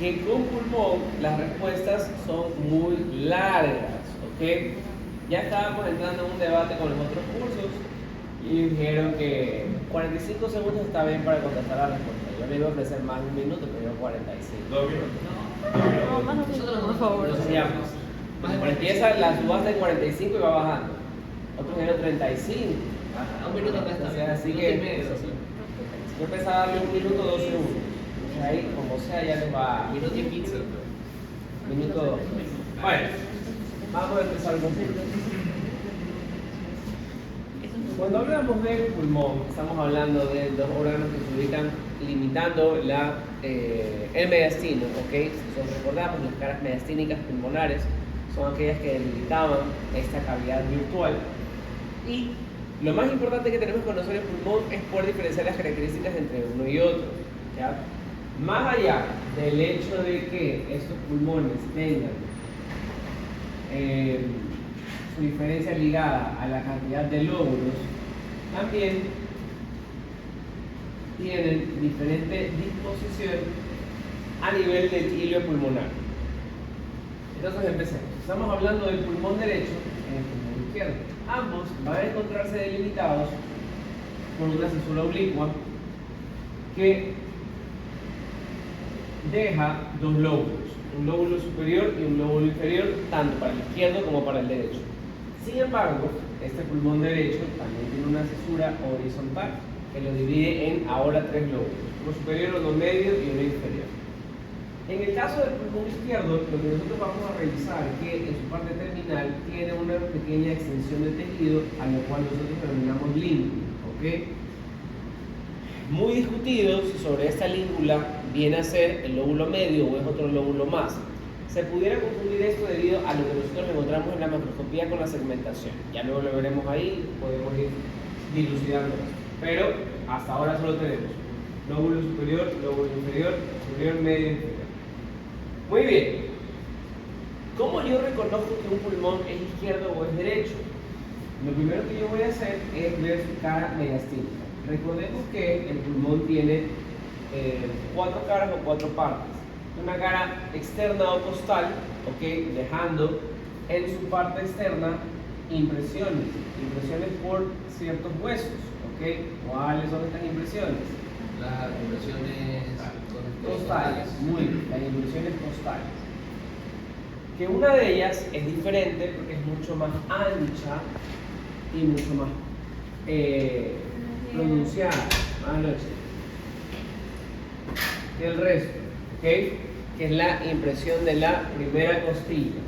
que con pulmón las respuestas son muy largas, ¿ok? Ya estábamos entrando en un debate con los otros cursos y dijeron que 45 segundos está bien para contestar la respuesta. Yo le iba a ofrecer más de un minuto, pero yo 45. 2 minutos. No, más nosotros, por favor. Entonces ya, empieza la subasta en 45 y va bajando. Otros dijeron 35. Un minuto acá está. O sea, así Minuto que y medio, sí. yo empecé a darle un minuto, 2 segundos. O sea, ahí, como sea, ya les va. Minuto y pizza. Minuto. Bueno, vamos a empezar con Cuando hablamos del pulmón, estamos hablando de dos órganos que se ubican limitando el mediastino, ¿ok? Si nos recordamos, las caras mediastínicas pulmonares son aquellas que delimitaban esta cavidad virtual. Y lo más importante que tenemos que conocer el pulmón es poder diferenciar las características entre uno y otro, ¿ya? Más allá del hecho de que estos pulmones tengan su diferencia ligada a la cantidad de lóbulos, también tienen diferente disposición a nivel del hilo pulmonar. Entonces empecemos. Estamos hablando del pulmón derecho y el pulmón izquierdo. Ambos van a encontrarse delimitados por una cesura oblicua que deja dos lóbulos, un lóbulo superior y un lóbulo inferior, tanto para el izquierdo como para el derecho. Sin embargo, este pulmón derecho también tiene una cesura horizontal que lo divide en ahora tres lóbulos, uno superior, uno medio y uno inferior. En el caso del pulmón izquierdo, lo que nosotros vamos a revisar es que en su parte terminal tiene una pequeña extensión de tejido a lo cual nosotros denominamos língula, ¿ok? Muy discutidos sobre esta língula viene a ser el lóbulo medio o es otro lóbulo más. Se pudiera confundir esto debido a lo que nosotros encontramos en la macroscopía con la segmentación. Ya luego lo veremos ahí, podemos ir dilucidando esto. Pero hasta ahora solo tenemos lóbulo superior, lóbulo inferior, superior, medio y inferior. Muy bien. ¿Cómo yo reconozco que un pulmón es izquierdo o es derecho? Lo primero que yo voy a hacer es ver su cara mediastínica. Recordemos que el pulmón tiene cuatro caras o cuatro partes. Una cara externa o costal, ¿ok? Dejando en su parte externa impresiones por ciertos huesos, ¿ok? ¿Cuáles son estas impresiones? Las impresiones Costales, muy bien, las impresiones costales. Que una de ellas es diferente porque es mucho más ancha y mucho más pronunciada, más noche, que el resto, ¿ok? Que es la impresión de la primera costilla.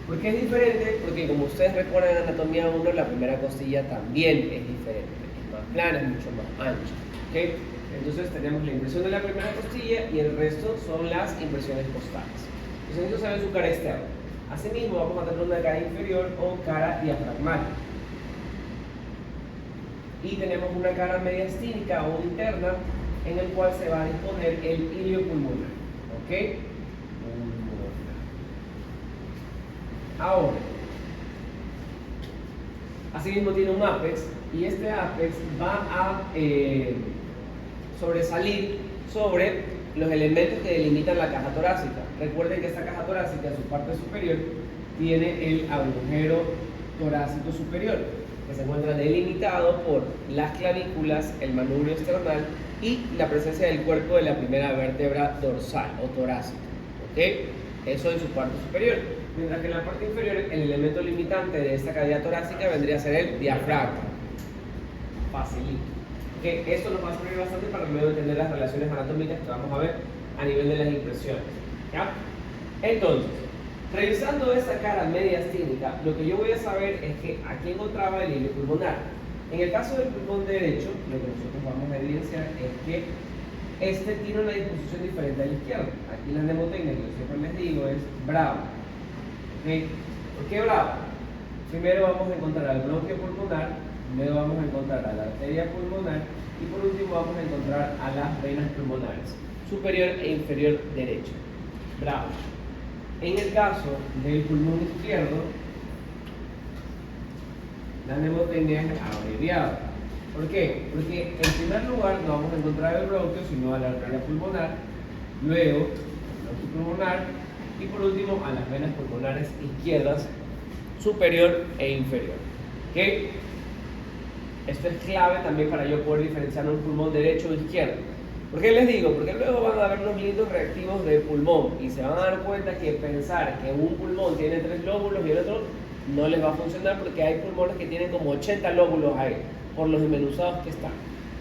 ¿Por qué es diferente? Porque como ustedes recuerdan en anatomía 1, la primera costilla también es diferente, es más plana, es mucho más ancha, ¿ok? Entonces tenemos la impresión de la primera costilla y el resto son las impresiones costales. Entonces necesito saber su cara externa. Asimismo vamos a tener una cara inferior o cara diafragmal. Y tenemos una cara mediastínica o interna en el cual se va a disponer el hilio pulmonar. ¿Ok? Ahora, asimismo tiene un ápex y este ápex va a sobresalir sobre los elementos que delimitan la caja torácica. Recuerden que esta caja torácica en su parte superior tiene el agujero torácico superior, que se encuentra delimitado por las clavículas, el manubrio external y la presencia del cuerpo de la primera vértebra dorsal o torácica. ¿Ok? Eso en su parte superior. Mientras que en la parte inferior, el elemento limitante de esta cavidad torácica vendría a ser el diafragma. Facilito. Que esto nos va a servir bastante para luego entender las relaciones anatómicas que vamos a ver a nivel de las impresiones. ¿Ya? Entonces, revisando esta cara mediastínica, lo que yo voy a saber es que aquí encontraba el hilio pulmonar. En el caso del pulmón derecho, lo que nosotros vamos a evidenciar es que este tiene una disposición diferente al izquierdo. Aquí la mnemotecnia, que yo siempre les digo, es bravo. ¿Okay? ¿Por qué bravo? Primero vamos a encontrar al bronquio pulmonar, luego vamos a encontrar a la arteria pulmonar y por último vamos a encontrar a las venas pulmonares, superior e inferior derecho. Bravo. En el caso del pulmón izquierdo, la mnemotecnia es abreviada. ¿Por qué? Porque en primer lugar no vamos a encontrar el bronquio, sino a la arteria pulmonar, luego al pulmonar y por último a las venas pulmonares izquierdas superior e inferior. ¿Ok? Esto es clave también para yo poder diferenciar un pulmón derecho o izquierdo. ¿Por qué les digo? Porque luego van a ver unos lindos reactivos de pulmón y se van a dar cuenta que pensar que un pulmón tiene 3 lóbulos y el otro no les va a funcionar porque hay pulmones que tienen como 80 lóbulos ahí, por los desmenuzados que están.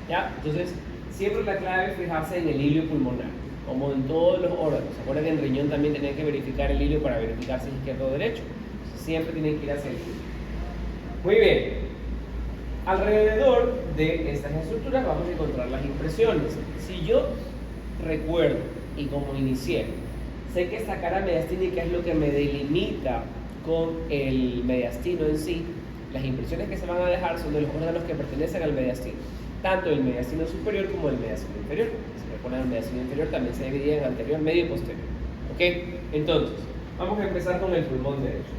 ¿Ya? Entonces, siempre la clave es fijarse en el hilio pulmonar, como en todos los órganos. ¿Se acuerdan que en riñón también tienen que verificar el hilio para verificar si es izquierdo o derecho? Siempre tienen que ir hacia el hilio. Muy bien. Alrededor de estas estructuras vamos a encontrar las impresiones. Si yo recuerdo y como inicié, sé que esta cara mediastínica es lo que me delimita con el mediastino en sí, las impresiones que se van a dejar son de los órganos que pertenecen al mediastino, tanto el mediastino superior como el mediastino inferior. Si recuerdan, el mediastino inferior también se divide en anterior, medio y posterior. ¿Ok? Entonces, vamos a empezar con el pulmón derecho.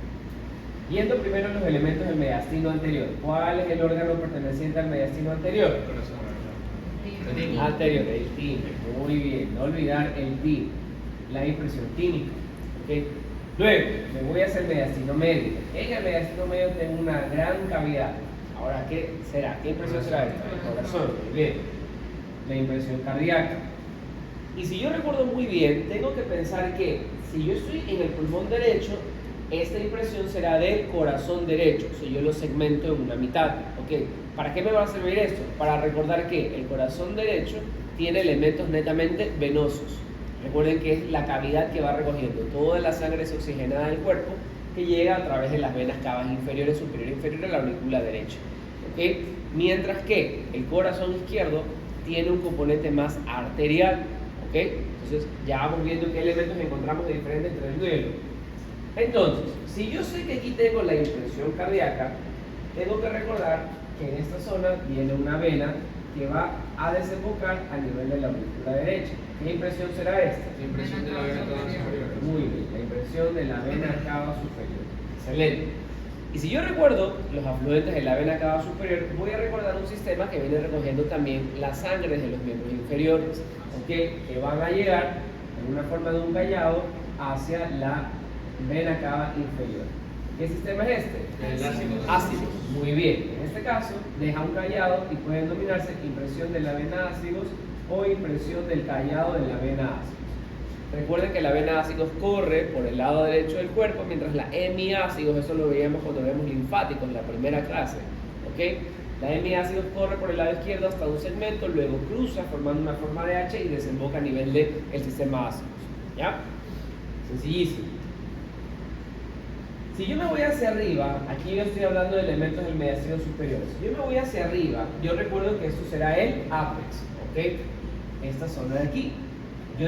Viendo primero los elementos del mediastino anterior. ¿Cuál es el órgano perteneciente al mediastino anterior? Anterior, el tímpano. Muy bien, no olvidar el tímpano, la impresión tínica. ¿Okay? Luego, me voy hacia el mediastino medio. En el mediastino medio tengo una gran cavidad. Ahora, ¿qué será? ¿Qué impresión será esta? El corazón. Muy bien. La impresión cardíaca. Y si yo recuerdo muy bien, tengo que pensar que si yo estoy en el pulmón derecho, esta impresión será del corazón derecho, si yo lo segmento en una mitad. ¿Okay? ¿Para qué me va a servir esto? Para recordar que el corazón derecho tiene elementos netamente venosos. Recuerden que es la cavidad que va recogiendo toda la sangre desoxigenada del cuerpo que llega a través de las venas cavas inferiores, superior e inferior a la aurícula derecha. ¿Okay? Mientras que el corazón izquierdo tiene un componente más arterial. ¿Okay? Entonces ya vamos viendo qué elementos encontramos de diferente entre el duelo. Entonces, si yo sé que aquí tengo la impresión cardíaca, tengo que recordar que en esta zona viene una vena que va a desembocar a nivel de la aurícula derecha. ¿Qué impresión será esta? La impresión de la vena cava superior. Muy bien, la impresión de la vena cava superior. Excelente. Y si yo recuerdo los afluentes de la vena cava superior, voy a recordar un sistema que viene recogiendo también la sangre de los miembros inferiores, ¿okay? Que van a llegar en una forma de un callado hacia la vena cava inferior. ¿Qué sistema es este? El ácido. Ácido. Muy bien. En este caso, deja un callado y puede denominarse impresión de la vena ácidos o impresión del callado de la vena ácidos. Recuerden que la vena ácidos corre por el lado derecho del cuerpo, mientras la hemiácidos, eso lo veíamos cuando vemos linfáticos en la primera clase. ¿Okay? La hemiácidos corre por el lado izquierdo hasta un segmento, luego cruza formando una forma de H y desemboca a nivel del sistema ácidos. ¿Ya? Sencillísimo. Si yo me voy hacia arriba, aquí yo estoy hablando de elementos del mediastino superior. Si yo me voy hacia arriba, yo recuerdo que esto será el ápex, ¿ok? Esta zona de aquí. Yo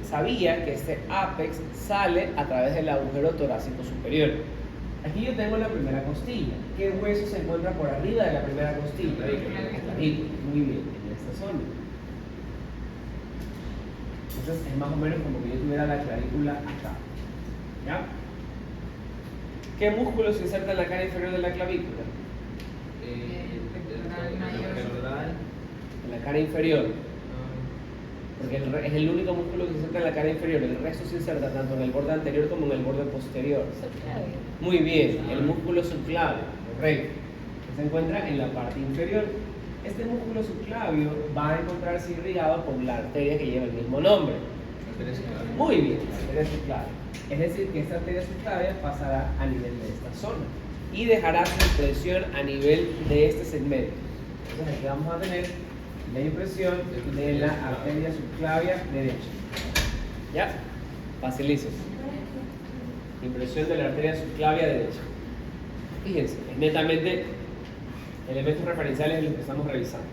sabía que este ápex sale a través del agujero torácico superior. Aquí yo tengo la primera costilla. ¿Qué hueso se encuentra por arriba de la primera costilla? La clavícula. Muy bien, en esta zona. Entonces es más o menos como que yo tuviera la clavícula acá. ¿Ya? ¿Qué músculo se inserta en la cara inferior de la clavícula? En la cara inferior. Porque es el único músculo que se inserta en la cara inferior. El resto se inserta tanto en el borde anterior como en el borde posterior. Muy bien, el músculo subclavio, correcto. Se encuentra en la parte inferior. Este músculo subclavio va a encontrarse irrigado por la arteria que lleva el mismo nombre. Muy bien, la arteria subclavia. Es decir, que esta arteria subclavia pasará a nivel de esta zona y dejará su impresión a nivel de este segmento. Entonces aquí vamos a tener la impresión de la arteria subclavia derecha. ¿Ya? Facilísimo. Impresión de la arteria subclavia derecha. Fíjense, es netamente elementos referenciales de los que estamos revisando.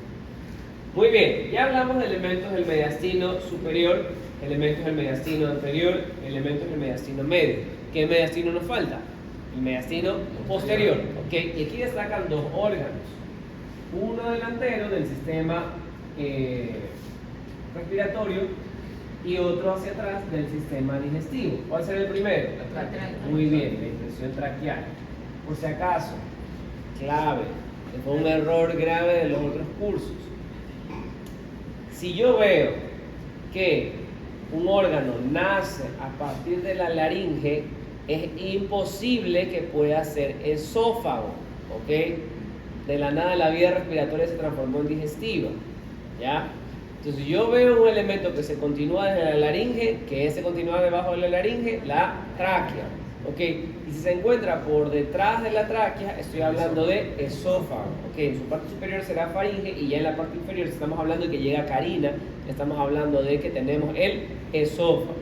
Muy bien, ya hablamos de elementos del mediastino superior, elementos del mediastino anterior, elementos del mediastino medio. ¿Qué mediastino nos falta? El mediastino posterior. ¿Okay? Y aquí destacan dos órganos. Uno delantero del sistema respiratorio y otro hacia atrás del sistema digestivo. ¿Cuál será el primero? Muy bien, la impresión traqueal. Por si acaso, clave, que fue un error grave de los otros cursos. Si yo veo que un órgano nace a partir de la laringe, es imposible que pueda ser esófago, ¿ok? De la nada la vía respiratoria se transformó en digestiva, ¿ya? Entonces yo veo un elemento que se continúa desde la laringe, que ese continúa debajo de la laringe, la tráquea, ¿ok? Y si se encuentra por detrás de la tráquea, estoy hablando de esófago, ¿ok? En su parte superior será faringe y ya en la parte inferior, si estamos hablando de que llega carina, estamos hablando de que tenemos el esófago,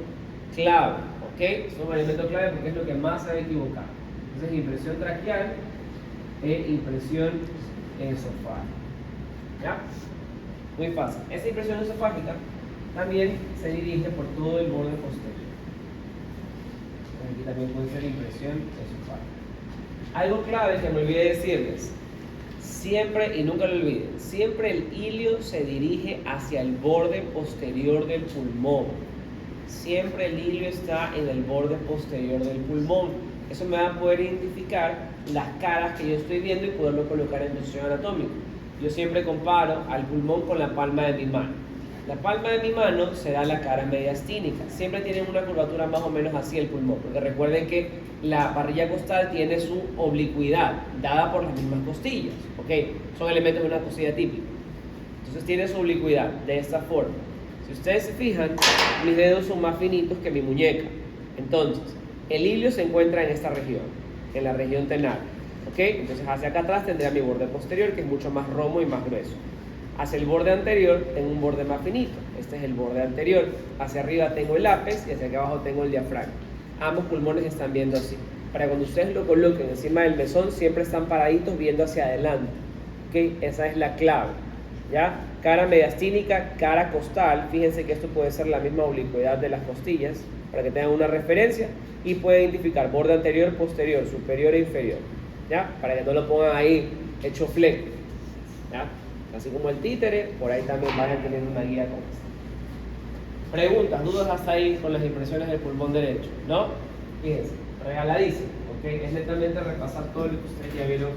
clave, ¿ok? Es un elemento clave porque es lo que más se va a equivocar. Entonces impresión traqueal e impresión esofágica, ¿ya? Muy fácil. Esa impresión esofágica también se dirige por todo el borde posterior. Aquí también puede ser impresión esofágica. Algo clave que me olvidé decirles, siempre, y nunca lo olviden, siempre el ilio se dirige hacia el borde posterior del pulmón. Siempre el ilio está en el borde posterior del pulmón. Eso me va a poder identificar las caras que yo estoy viendo y poderlo colocar en posición anatómica. Yo siempre comparo al pulmón con la palma de mi mano. La palma de mi mano será la cara mediastínica. Siempre tienen una curvatura más o menos así el pulmón, porque recuerden que la parrilla costal tiene su oblicuidad, dada por las mismas costillas, ¿ok? Son elementos de una costilla típica. Entonces tiene su oblicuidad de esta forma. Si ustedes se fijan, mis dedos son más finitos que mi muñeca. Entonces, el ilio se encuentra en esta región, en la región tenar. ¿Ok? Entonces hacia acá atrás tendría mi borde posterior, que es mucho más romo y más grueso. Hacia el borde anterior tengo un borde más finito. Este es el borde anterior. Hacia arriba tengo el ápex y hacia acá abajo tengo el diafragma. Ambos pulmones están viendo así. Para cuando ustedes lo coloquen encima del mesón, siempre están paraditos viendo hacia adelante. ¿Ok? Esa es la clave. ¿Ya? Cara mediastínica, cara costal. Fíjense que esto puede ser la misma oblicuidad de las costillas, para que tengan una referencia. Y puede identificar borde anterior, posterior, superior e inferior. ¿Ya? Para que no lo pongan ahí hecho fleco, ¿ya? Así como el títere, por ahí también van a tener una guía con esto. Preguntas, dudas hasta ahí con las impresiones del pulmón derecho, ¿no? Fíjense, regaladísimo, ¿ok? Es netamente repasar todo lo que ustedes ya vieron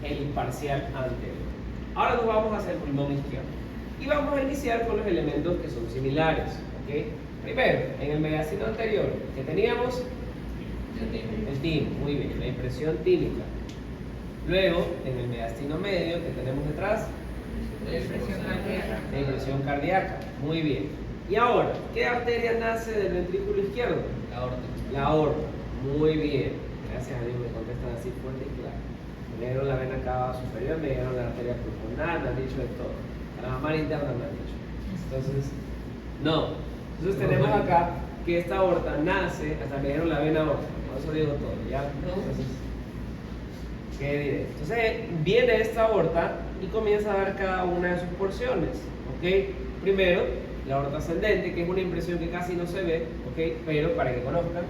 en el parcial anterior. Ahora nos vamos hacia el pulmón izquierdo y vamos a iniciar con los elementos que son similares, ¿ok? Primero, en el mediastino anterior, que teníamos el timo, muy bien, la impresión tímica. Luego, en el mediastino medio que tenemos detrás, la impresión cardíaca. Muy bien. Y ahora, ¿qué arteria nace del ventrículo izquierdo? La aorta. La aorta. Muy bien. Gracias a Dios me contestan así fuerte y claro. Me dieron la vena cava superior, me dieron la arteria pulmonar, me han dicho de todo. A la mamá interna me han dicho. Entonces, no. Entonces tenemos acá que esta aorta nace, hasta me dieron la vena aorta. Por eso digo todo, ¿ya? Entonces, ¿qué diré? Entonces viene esta aorta y comienza a dar cada una de sus porciones, ¿ok? Primero, la aorta ascendente, que es una impresión que casi no se ve, ¿ok? Pero para que conozcan,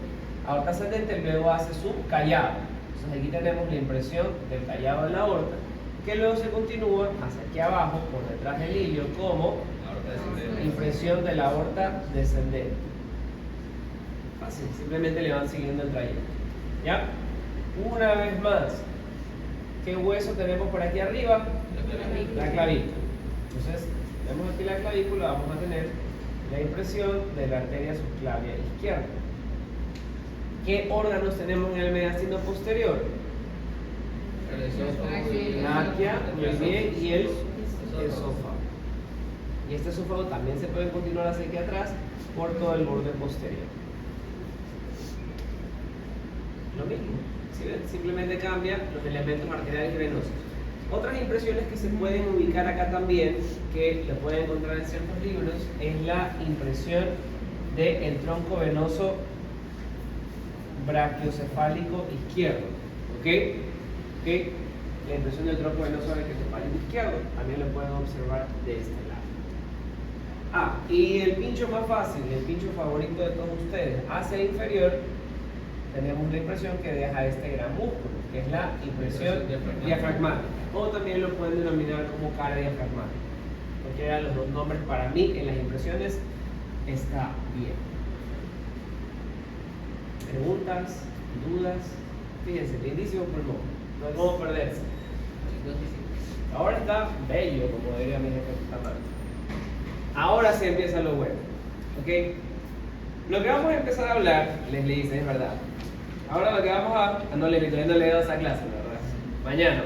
aorta ascendente luego hace su callado. Entonces aquí tenemos la impresión del callado en la aorta, que luego se continúa hacia aquí abajo, por detrás del ilio, como impresión de la aorta descendente. Fácil, simplemente le van siguiendo el trayecto, ¿ya? Una vez más, ¿qué hueso tenemos por aquí arriba? La clavícula. Entonces, vemos aquí la clavícula, vamos a tener la impresión de la arteria subclavia izquierda. ¿Qué órganos tenemos en el mediastino posterior? Tráquea, muy bien, y el esófago. Y este esófago también se puede continuar hacia aquí atrás por todo el borde posterior. Lo mismo, ¿sí ven? Simplemente cambia los elementos arteriales y venosos. Otras impresiones que se pueden ubicar acá también, que lo pueden encontrar en ciertos libros, es la impresión del tronco venoso brachiocefálico izquierdo. ¿Ok? La impresión del tronco venoso brachiocefálico izquierdo también lo pueden observar de este lado. Ah, y el pincho más fácil, el pincho favorito de todos ustedes, hacia el inferior, tenemos la impresión que deja este gran músculo, que es la impresión diafragmática, o también lo pueden denominar como cara diafragmática. Cualquiera de los dos nombres para mí en las impresiones está bien. ¿Preguntas? ¿Dudas? Fíjense, lindísimo pulmón, no hay cómo perderse. Ahora está bello, como diría mi jefe Tamar. Ahora sí empieza lo bueno, ¿ok? Lo que vamos a empezar a hablar, les dice, es verdad. Ahora lo que vamos a... no le todavía no le he dado esa clase, ¿verdad? Mañana.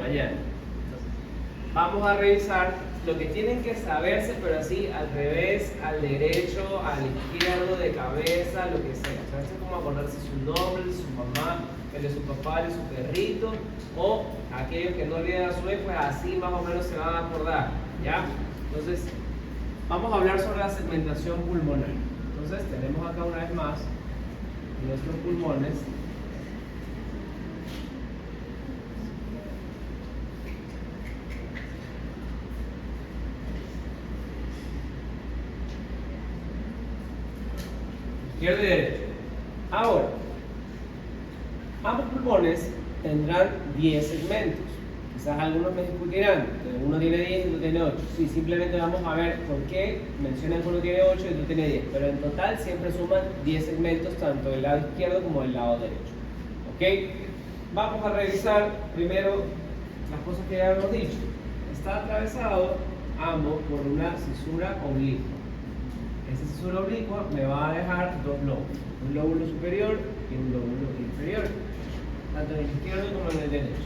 Vamos a revisar lo que tienen que saberse, pero así al revés, al derecho, al izquierdo, de cabeza, lo que sea. O sea, es como acordarse su nombre, de su mamá, el de su papá, el de su perrito, o aquellos que no olvidan a su vez, pues así más o menos se van a acordar, ¿ya? Entonces, vamos a hablar sobre la segmentación pulmonar. Entonces, tenemos acá una vez más nuestros pulmones. Izquierdo y derecho. Ahora, ambos pulmones tendrán 10 segmentos. Quizás algunos me discutirán, uno tiene 10 y otro tiene 8. Sí, simplemente vamos a ver por qué mencionan que uno tiene 8 y otro tiene 10. Pero en total siempre suman 10 segmentos, tanto del lado izquierdo como del lado derecho. ¿Ok? Vamos a revisar primero las cosas que ya hemos dicho. Está atravesado ambos por una cisura oblicua. Esa cisura oblicua me va a dejar dos lóbulos, un lóbulo superior y un lóbulo inferior, tanto en el izquierdo como en el derecho.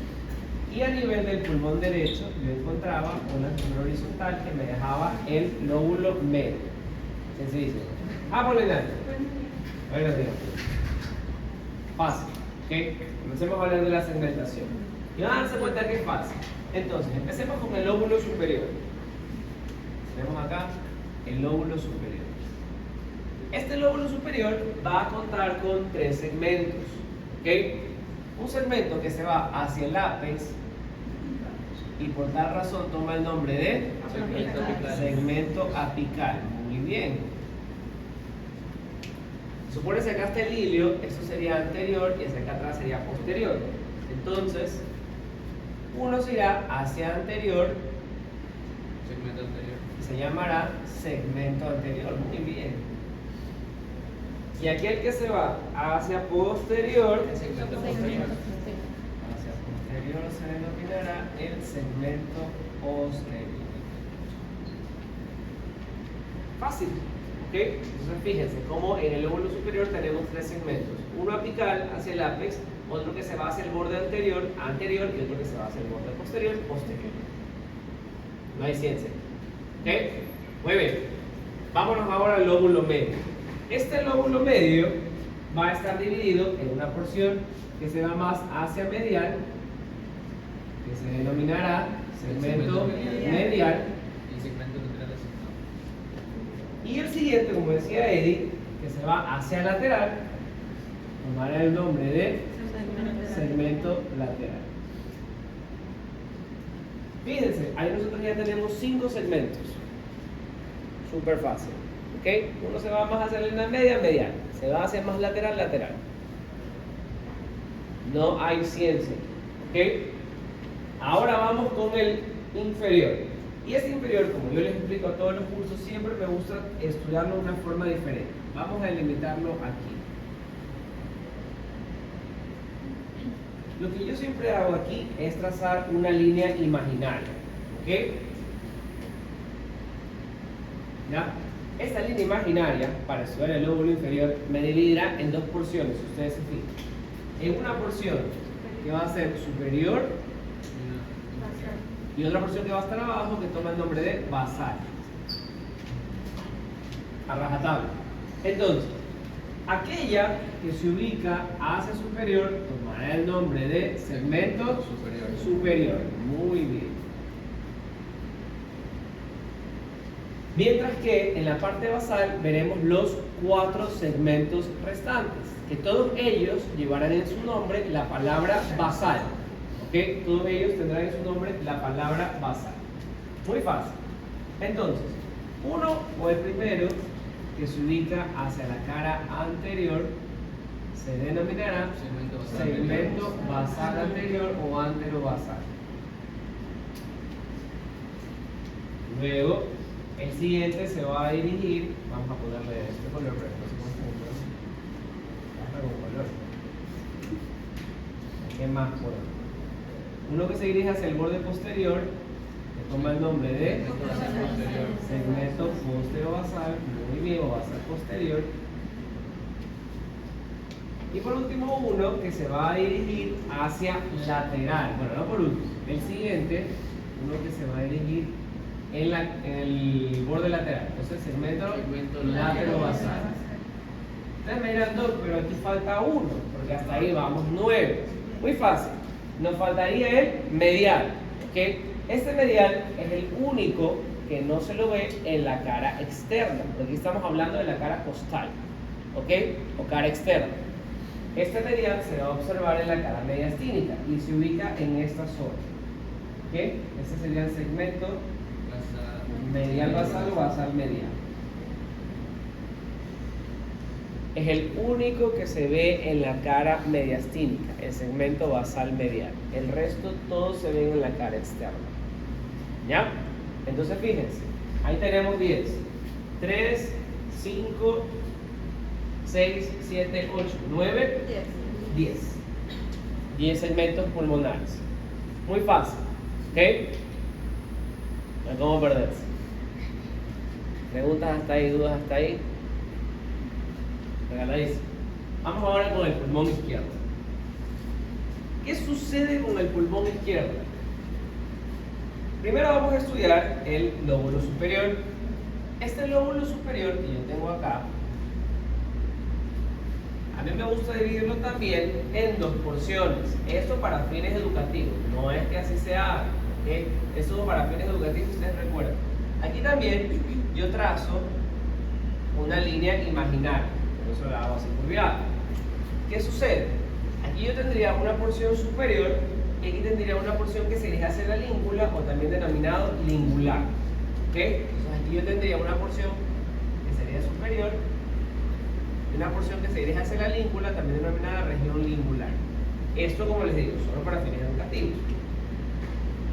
Y a nivel del pulmón derecho yo encontraba una cisura horizontal que me dejaba el lóbulo medio. Sencillo. Apolinar. Buenos días. Fácil. ¿Ok? Comencemos a hablar de la segmentación. Y van a darse cuenta que es fácil. Entonces, empecemos con el lóbulo superior. Tenemos acá el lóbulo superior. Este lóbulo superior va a contar con 3 segmentos. ¿Ok? Un segmento que se va hacia el ápex y por tal razón toma el nombre de segmento apical. Muy bien. Supónese que acá está el ilio, eso sería anterior y hacia acá atrás sería posterior. Entonces, uno se irá hacia anterior, Segmento anterior. se llamará segmento anterior. Muy bien. Y aquel que se va hacia posterior, Segmento posterior. hacia posterior se denominará el segmento posterior. Fácil, ¿ok? Entonces fíjense cómo en el lóbulo superior tenemos 3 segmentos. Uno apical hacia el ápex, otro que se va hacia el borde anterior, y otro que se va hacia el borde posterior. No hay ciencia. ¿Ok? Muy bien. Vámonos ahora al lóbulo medio. Este lóbulo medio va a estar dividido en una porción que se va más hacia medial, que se denominará segmento medial, Y segmento lateral asignado. y el siguiente, como decía Eddie, que se va hacia lateral, tomará el nombre de segmento lateral. Fíjense, ahí nosotros ya tenemos 5 segmentos. Súper fácil. ¿Ok? Uno se va más hacia la media, medial. Se va hacia más lateral, lateral. No hay ciencia. ¿Ok? Ahora vamos con el inferior. Y este inferior, como yo les explico a todos los cursos, siempre me gusta estudiarlo de una forma diferente. Vamos a delimitarlo aquí. Lo que yo siempre hago aquí es trazar una línea imaginaria. ¿Ok? ¿Ya? Esta línea imaginaria, para estudiar el lóbulo inferior, me dividirá en 2 porciones, si ustedes se fijan. En una porción que va a ser superior y otra porción que va a estar abajo que toma el nombre de basal. A rajatabla. Entonces, aquella que se ubica hacia superior tomará el nombre de segmento superior. Muy bien. Mientras que en la parte basal veremos los 4 segmentos restantes, que todos ellos llevarán en su nombre la palabra basal. ¿Ok? Todos ellos tendrán en su nombre la palabra basal. Muy fácil. Entonces, uno o el primero que se ubica hacia la cara anterior se denominará segmento basal anterior o anterobasal. Luego, el siguiente se va a dirigir, vamos a ponerle este color para que no se confunda. Basta con color. ¿Qué más podemos? Uno que se dirige hacia el borde posterior, que toma el nombre de segmento posterior basal, muy bien, o basal posterior. Y por último uno que se va a dirigir hacia lateral. Bueno, no por último. El siguiente, uno que se va a dirigir en el borde lateral. Entonces segmento lateral basal. Ustedes me dirán, no, pero aquí falta uno, porque hasta ahí vamos 9. Muy fácil. Nos faltaría el medial. ¿Okay? Este medial es el único que no se lo ve en la cara externa, porque aquí estamos hablando de la cara costal, ¿ok? O cara externa. Este medial se va a observar en la cara mediastínica y se ubica en esta zona, ¿ok? Este sería el segmento medial basal o basal medial. Es el único que se ve en la cara mediastínica, el segmento basal medial. El resto todos se ven en la cara externa. ¿Ya? Entonces fíjense, ahí tenemos 10. 3, 5, 6, 7, 8, 9, 10. 10 segmentos pulmonares. Muy fácil. ¿Ok? No hay cómo perderse. ¿Preguntas hasta ahí? ¿Dudas hasta ahí? Regaladísimo. Vamos ahora con el pulmón izquierdo. ¿Qué sucede con el pulmón izquierdo? Primero vamos a estudiar el lóbulo superior. Este lóbulo superior que yo tengo acá, a mí me gusta dividirlo también en dos porciones. Esto para fines educativos, no es que así se haga, ¿okay? Esto para fines educativos, ustedes recuerdan. Aquí también yo trazo una línea imaginaria, por eso la hago así curviada. ¿Qué sucede? Aquí yo tendría una porción superior y aquí tendría una porción que se dirige hacia la língula o también denominado lingular. ¿Ok? Entonces aquí yo tendría una porción que sería superior y una porción que se dirige hacia la língula, también denominada región lingular. Esto, como les digo, solo para fines educativos.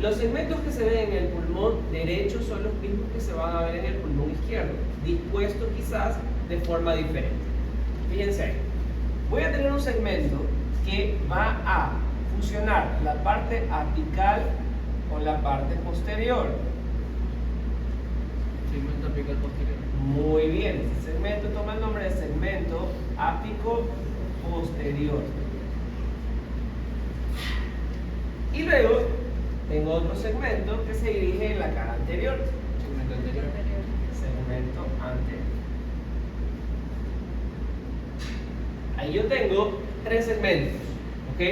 Los segmentos que se ven en el pulmón derecho son los mismos que se van a ver en el pulmón izquierdo, dispuestos quizás de forma diferente. Fíjense ahí. Voy a tener un segmento que va a fusionar la parte apical con la parte posterior. Segmento apical posterior. Muy bien, este segmento toma el nombre de segmento ápico posterior. Y luego tengo otro segmento que se dirige en la cara anterior. Segmento anterior. Segmento anterior. Ahí yo tengo tres segmentos, ¿ok?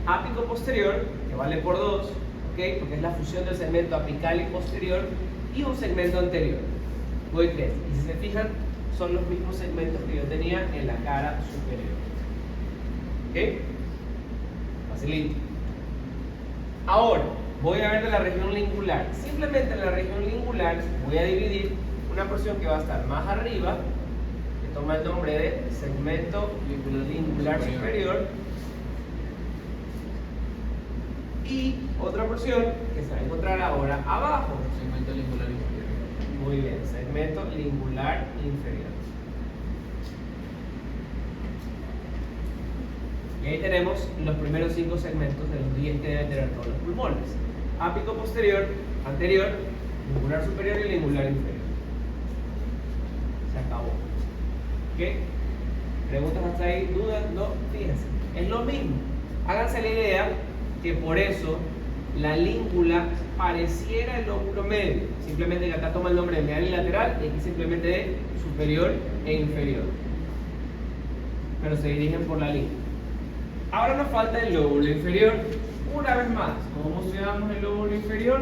Ápico posterior, que vale por 2, ¿ok? Porque es la fusión del segmento apical y posterior, y un segmento anterior. Voy 3. Y si se fijan, son los mismos segmentos que yo tenía en la cara superior. ¿Ok? Facilito. Ahora, voy a ver de la región lingular. Simplemente en la región lingular voy a dividir una porción que va a estar más arriba, que toma el nombre de segmento lingular superior, y otra porción que se va a encontrar ahora abajo. Segmento lingular inferior. Muy bien, segmento lingular inferior. Y ahí tenemos los primeros 5 segmentos de los 10 que deben tener todos los pulmones. Ápico posterior, anterior, lingular superior y lingular inferior. Se acabó. ¿Ok? ¿Preguntas hasta ahí? ¿Dudas? No, fíjense. Es lo mismo. Háganse la idea que por eso la língula pareciera el lóbulo medio. Simplemente que acá toma el nombre de medial y lateral y aquí simplemente de superior e inferior. Pero se dirigen por la língula. Ahora nos falta el lóbulo inferior. Una vez más, ¿cómo estudiamos el lóbulo inferior?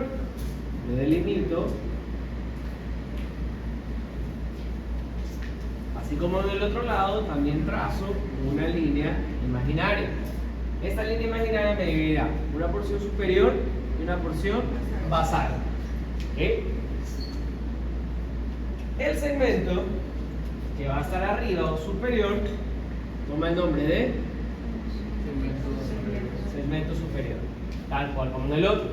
Lo delimito. Así como en el otro lado, también trazo una línea imaginaria. Esta línea imaginaria me dividirá una porción superior y una porción basal. ¿Okay? El segmento que va a estar arriba o superior toma el nombre de segmento superior, tal cual como en el otro.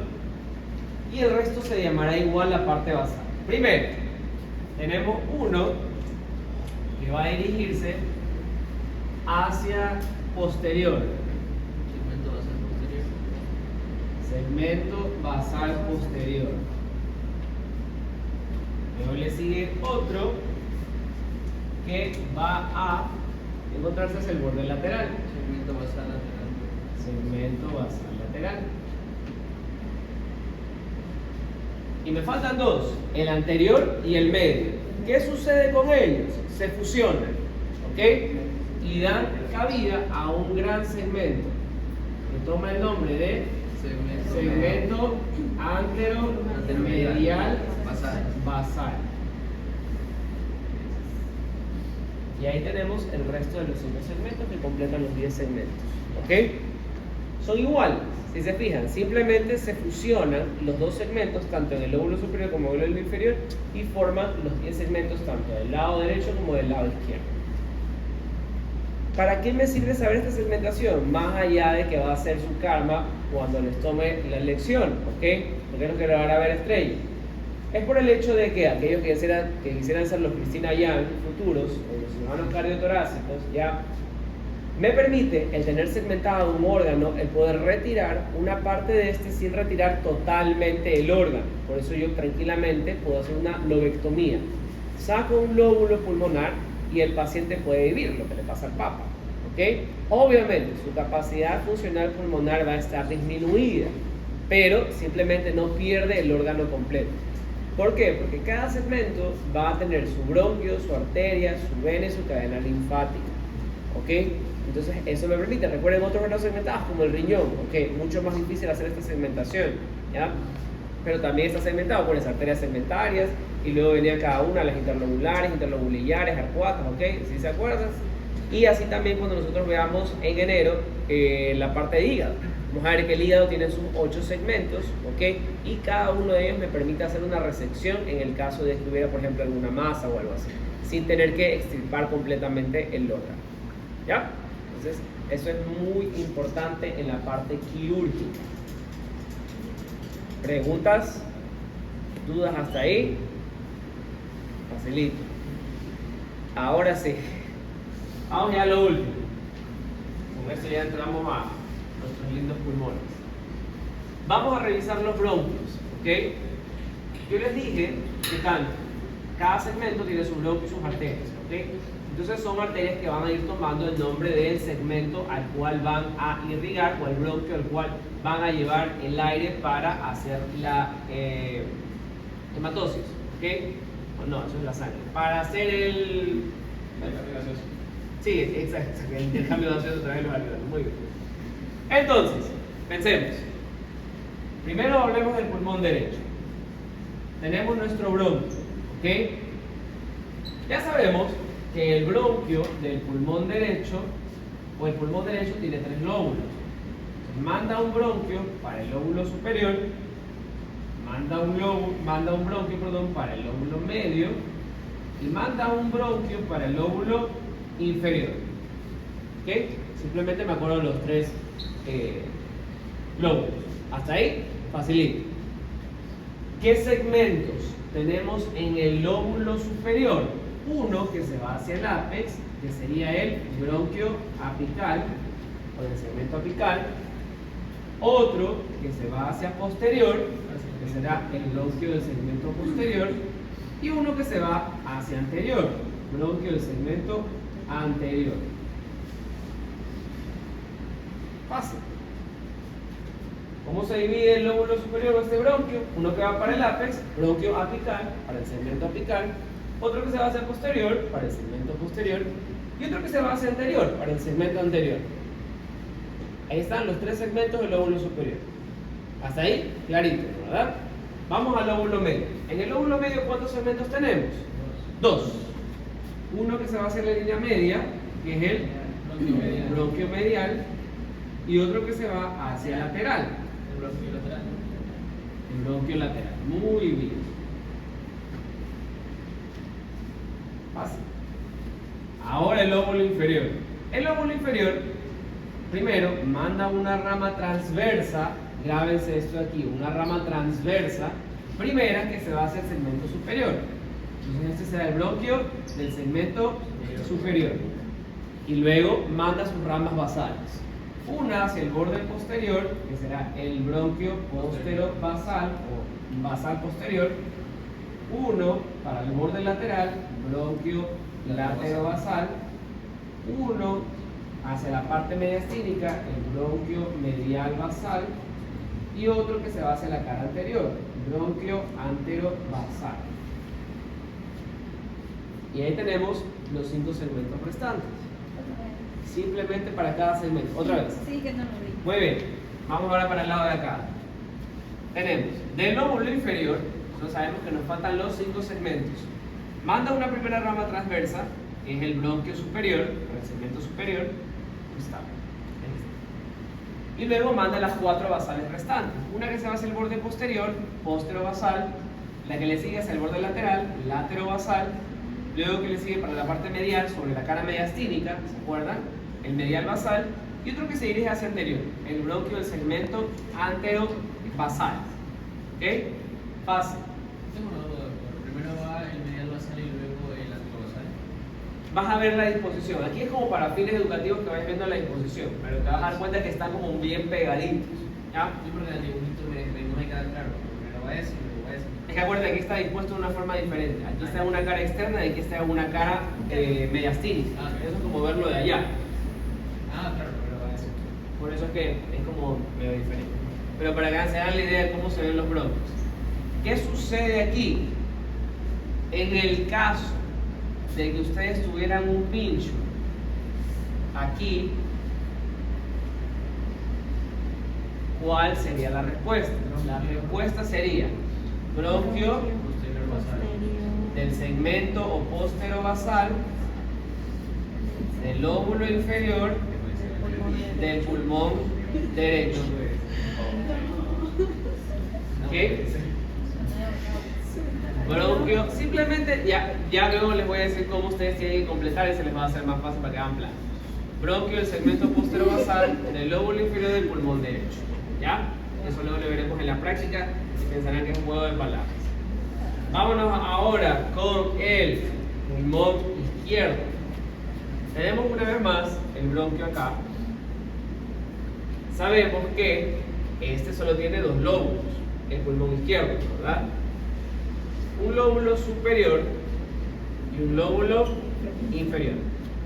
Y el resto se llamará igual la parte basal. Primero, tenemos uno que va a dirigirse hacia posterior. Segmento basal posterior. Luego le sigue otro que va a encontrarse es el borde lateral. Segmento basal lateral. Segmento basal lateral. Y me faltan dos, el anterior y el medio. ¿Qué sucede con ellos? Se fusionan, ¿ok? Y dan cabida a un gran segmento que toma el nombre de segmento anteromedial basal. Y ahí tenemos el resto de los 5 segmentos que completan los 10 segmentos, ¿ok? Son iguales, si se fijan, simplemente se fusionan los dos segmentos, tanto en el lóbulo superior como en el lóbulo inferior, y forman los 10 segmentos tanto del lado derecho como del lado izquierdo. ¿Para qué me sirve saber esta segmentación? Más allá de que va a ser su karma cuando les tome la lección, ¿ok? Porque es lo que le van a ver estrella. Es por el hecho de que aquellos que quisieran ser los Cristina Yang futuros, o los cirujanos cardiotorácicos, ya me permite el tener segmentado un órgano, el poder retirar una parte de este sin retirar totalmente el órgano. Por eso yo tranquilamente puedo hacer una lobectomía. Saco un lóbulo pulmonar y el paciente puede vivir, lo que le pasa al Papa, ¿ok? Obviamente su capacidad funcional pulmonar va a estar disminuida, pero simplemente no pierde el órgano completo. ¿Por qué? Porque cada segmento va a tener su bronquio, su arteria, su vena y su cadena linfática, ¿ok? Entonces eso me permite, recuerden otros órganos segmentados como el riñón, ¿ok? Mucho más difícil hacer esta segmentación, ¿ya? Pero también está segmentado por las arterias segmentarias y luego venía cada una, las interlobulares, interlobulillares, arcuatas, ¿ok? ¿Sí se acuerdan? Y así también cuando nosotros veamos en enero la parte de hígado. Vamos a ver que el hígado tiene sus 8 segmentos, ¿ok? Y cada uno de ellos me permite hacer una resección en el caso de que hubiera, por ejemplo, alguna masa o algo así, sin tener que extirpar completamente el órgano, ¿ya? Entonces, eso es muy importante en la parte quirúrgica. ¿Preguntas? ¿Dudas hasta ahí? Facilito. Ahora sí. Vamos ya a lo último. Con esto ya entramos a nuestros lindos pulmones. Vamos a revisar los bronquios, ¿ok? Yo les dije que cada segmento tiene sus bronquios y sus arterias, ¿ok? Entonces son arterias que van a ir tomando el nombre del segmento al cual van a irrigar, o el bronquio al cual van a llevar el aire para hacer la hematosis, ¿ok? O no, eso es la sangre. Para hacer el... Sí, exacto, el intercambio gaseoso a través de los alveolos. Muy bien. Entonces, pensemos. Primero hablemos del pulmón derecho. Tenemos nuestro bronquio, ¿ok? Ya sabemos que el bronquio del pulmón derecho, o el pulmón derecho tiene 3 lóbulos. Entonces, manda un bronquio para el lóbulo superior, manda un bronquio para el lóbulo medio y manda un bronquio para el lóbulo inferior. ¿Ok? Simplemente me acuerdo de los 3 lóbulos. Hasta ahí, facilito. ¿Qué segmentos tenemos en el lóbulo superior? Uno que se va hacia el ápex, que sería el bronquio apical, o el segmento apical. Otro que se va hacia posterior, que será el bronquio del segmento posterior. Y uno que se va hacia anterior, bronquio del segmento anterior. Fácil. ¿Cómo se divide el lóbulo superior o este bronquio? Uno que va para el ápex, bronquio apical, para el segmento apical. Otro que se va hacia posterior, para el segmento posterior. Y otro que se va hacia anterior, para el segmento anterior. Ahí están los 3 segmentos del lóbulo superior. Hasta ahí, clarito, ¿verdad? Vamos al lóbulo medio. En el lóbulo medio, ¿cuántos segmentos tenemos? 2. Uno que se va hacia la línea media, que es el bronquio medial, y otro que se va hacia lateral. El bronquio lateral. El bronquio lateral. Muy bien. Fácil. Ahora el lóbulo inferior. El lóbulo inferior, primero, manda una rama transversa. Grábense esto aquí, una rama transversa. Primera que se va hacia el segmento superior. Entonces este será el bronquio del segmento superior. Y luego manda sus ramas basales. Una hacia el borde posterior, que será el bronquio posterobasal o basal posterior. Uno para el borde lateral, bronquio laterobasal. Uno hacia la parte mediastínica, el bronquio medial basal, y otro que se va hacia la cara anterior, bronquio antero-basal. Y ahí tenemos los 5 segmentos restantes. Simplemente para cada segmento. Otra vez. Sí, que no lo vi. Muy bien. Vamos ahora para el lado de acá. Tenemos del lóbulo inferior, nosotros sabemos que nos faltan los 5 segmentos. Manda una primera rama transversa, que es el bronquio superior, o el segmento superior. Está. Y luego manda las 4 basales restantes. Una que se va hacia el borde posterior, postero-basal. La que le sigue hacia el borde lateral, látero-basal. Luego que le sigue para la parte medial, sobre la cara mediastínica, ¿se acuerdan? El medial basal. Y otro que se dirige hacia anterior, el bronquio del segmento antero-basal. ¿Ok? Fácil. Tengo una duda, doctor. Primero va el medial basal y luego el anterobasal. Vas a ver la disposición. Aquí es como para fines educativos que vayas viendo la disposición, pero te vas a dar cuenta que están como bien pegaditos. ¿Ya? Yo porque el dibujito no me queda claro. Primero va ese y luego va ese. Es que acuérdate, aquí está dispuesto de una forma diferente. Aquí está en una cara externa y aquí está en una cara mediastínica. Eso es como verlo de allá. Ah, claro, primero va ese. Por eso es que es como medio diferente. Pero para que se den la idea de cómo se ven los bronquios. ¿Qué sucede aquí? En el caso de que ustedes tuvieran un pincho aquí, ¿cuál sería la respuesta? La respuesta sería bronquio Posterior basal. del segmento o póstero basal del lóbulo inferior del pulmón derecho. ¿Ok? Bronquio, simplemente ya luego les voy a decir cómo ustedes tienen que completar y se les va a hacer más fácil para que hagan plan. Bronquio del segmento postero basal del lóbulo inferior del pulmón derecho. ¿Ya? Eso luego lo veremos en la práctica y pensarán que es un juego de palabras. Vámonos ahora con el pulmón izquierdo. Tenemos una vez más el bronquio acá. Sabemos que este solo tiene 2 lóbulos, el pulmón izquierdo, ¿verdad? Un lóbulo superior y un lóbulo inferior.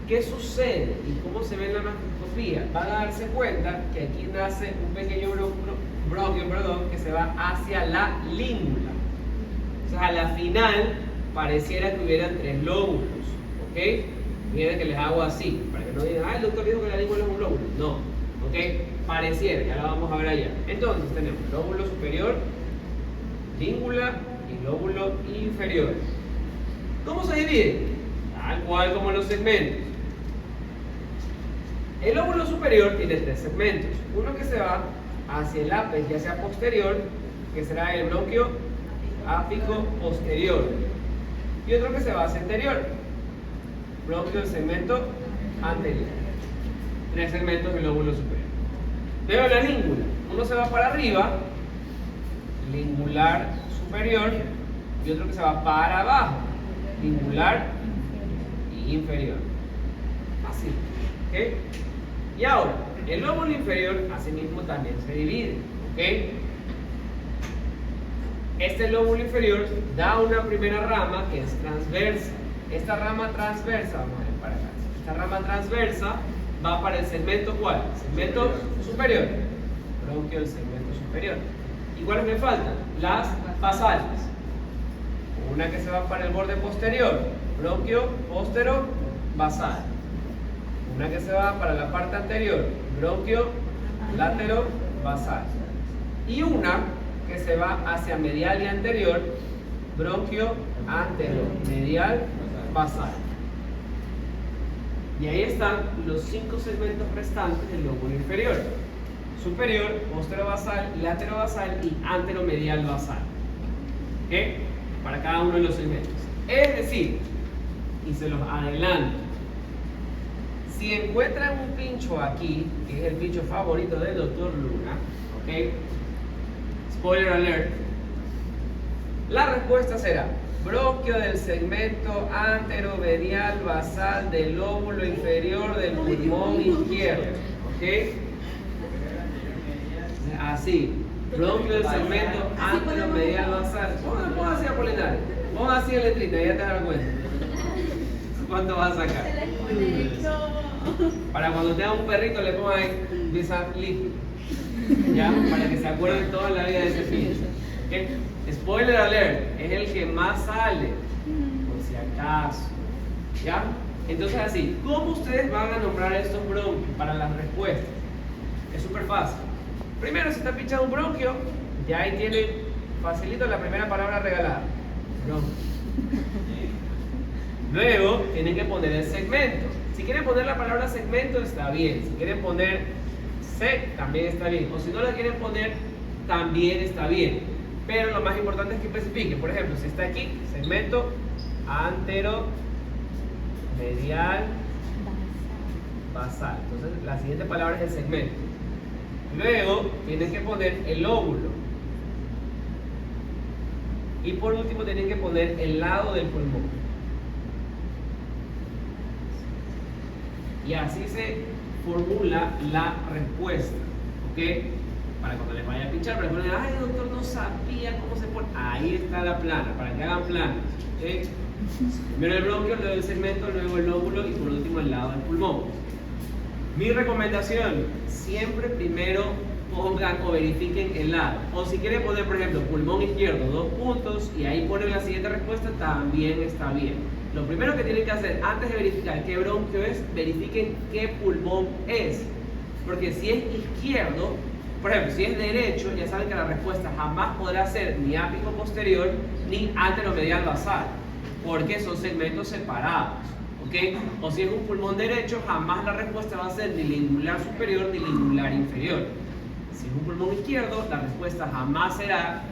¿Qué sucede y cómo se ve en la mastoscopía? Van a darse cuenta que aquí nace un pequeño bronquio, que se va hacia la língula. O sea, a la final pareciera que hubieran 3 lóbulos, ¿ok? Miren que les hago así, para que no digan, el doctor dijo que la língula es un lóbulo. No, ¿ok? Pareciera, ya lo vamos a ver allá. Entonces tenemos lóbulo superior, língula y lóbulo inferior. ¿Cómo se divide? Tal cual como los segmentos. El lóbulo superior tiene 3 segmentos. Uno que se va hacia el ápice, ya sea posterior, que será el bronquio ápico posterior. Y otro que se va hacia anterior, bronquio del segmento anterior. 3 segmentos del lóbulo superior. Luego la língula. Uno se va para arriba, lingular superior, y otro que se va para abajo, lingular y inferior. Así. ¿Ok? Y ahora, el lóbulo inferior asimismo también se divide. ¿Ok? Este lóbulo inferior da una primera rama que es transversa. Esta rama transversa, vamos a ver para acá. Esta rama transversa va para el segmento ¿cuál? Segmento superior. Bronquio del segmento superior. ¿Y cuáles me faltan? Las basales. Una que se va para el borde posterior, bronquio postero basal. Una que se va para la parte anterior, bronquio látero basal. Y una que se va hacia medial y anterior, bronquio antero medial basal. Y ahí están los 5 segmentos restantes del lóbulo inferior: superior, postero basal, látero basal y antero medial basal. ¿Ok? Para cada uno de los segmentos. Es decir, y se los adelanto, si encuentran un pincho aquí, que es el pincho favorito del doctor Luna, ¿ok? Spoiler alert, la respuesta será bronquio del segmento anteromedial basal del lóbulo inferior del pulmón izquierdo, ¿ok? Así, bronquio del segmento anteromedial basal. Vamos así a Apolinario, vamos así en letrita, ya te das cuenta. ¿Cuánto vas a sacar? Derecho. Para cuando tengan un perrito le pongan ahí Bisalip. ¿Ya? Para que se acuerden toda la vida de ese film. ¿Okay? Spoiler alert, es el que más sale, por si acaso. ¿Ya? Entonces así, ¿cómo ustedes van a nombrar estos bronquios para las respuestas? Es súper fácil. Primero, si está pinchado un bronquio, ya ahí tienen facilito la primera palabra regalada. Bronquio. Luego, tienen que poner el segmento. Si quieren poner la palabra segmento, está bien. Si quieren poner sec, también está bien. O si no la quieren poner, también está bien. Pero lo más importante es que especifiquen. Por ejemplo, si está aquí, segmento antero, medial, basal. Entonces, la siguiente palabra es el segmento. Luego, tienen que poner el lóbulo. Y por último, tienen que poner el lado del pulmón. Y así se formula la respuesta. ¿Ok? Para cuando les vaya a pinchar, para que no digan, ay doctor, no sabía cómo se pone. Ahí está la plana, para que hagan planas. ¿Okay? Primero el bronquio, luego el segmento, luego el lóbulo y por último el lado del pulmón. Mi recomendación, siempre primero pongan o verifiquen el lado. O si quieren poner, por ejemplo, pulmón izquierdo, 2 puntos, y ahí ponen la siguiente respuesta, también está bien. Lo primero que tienen que hacer antes de verificar qué bronquio es, verifiquen qué pulmón es. Porque si es izquierdo, por ejemplo, si es derecho, ya saben que la respuesta jamás podrá ser ni ápico posterior ni anteromedial basal, porque son segmentos separados. ¿Okay? O si es un pulmón derecho, jamás la respuesta va a ser ni lingular superior ni lingular inferior. Si es un pulmón izquierdo, la respuesta jamás será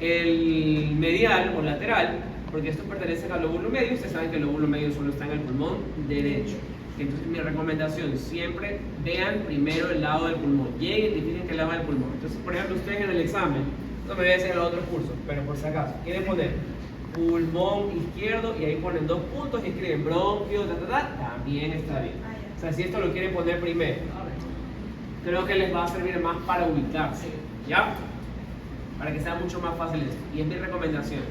el medial o lateral, porque esto pertenece al lóbulo medio. Ustedes saben que el lóbulo medio solo está en el pulmón derecho. Entonces mi recomendación, siempre vean primero el lado del pulmón y identifiquen qué lado del pulmón. Entonces, por ejemplo, ustedes en el examen, no me voy a decir en los otros cursos, pero por si acaso, quieren poner pulmón izquierdo y ahí ponen 2 puntos y escriben bronquio, también está bien. O sea, si esto lo quieren poner primero, creo que les va a servir más para ubicarse, ¿ya? Para que sea mucho más fácil esto. Y es mi recomendación,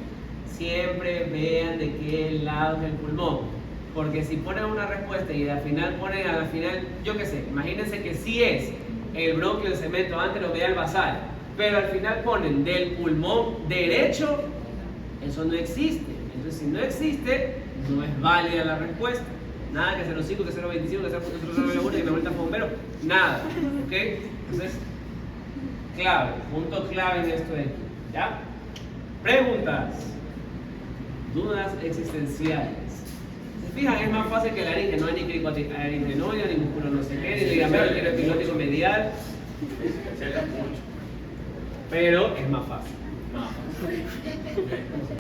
siempre vean de qué lado es el pulmón. Porque si ponen una respuesta y al final ponen a la final, yo qué sé, imagínense que sí es el bronquio del segmento anteromedial basal, pero al final ponen del pulmón derecho, eso no existe. Entonces, si no existe, no es válida la respuesta. Nada que 0,5, que 0,25, que 0,01, que me vuelta bombero, nada. ¿Ok? Entonces, clave, punto clave en esto de aquí. ¿Ya? Preguntas, dudas existenciales. Fijan, es más fácil que la laringe, no hay ni cricoaritenoide, ni músculo no sé qué, ni ligamento epilótico medial. Pero es más fácil.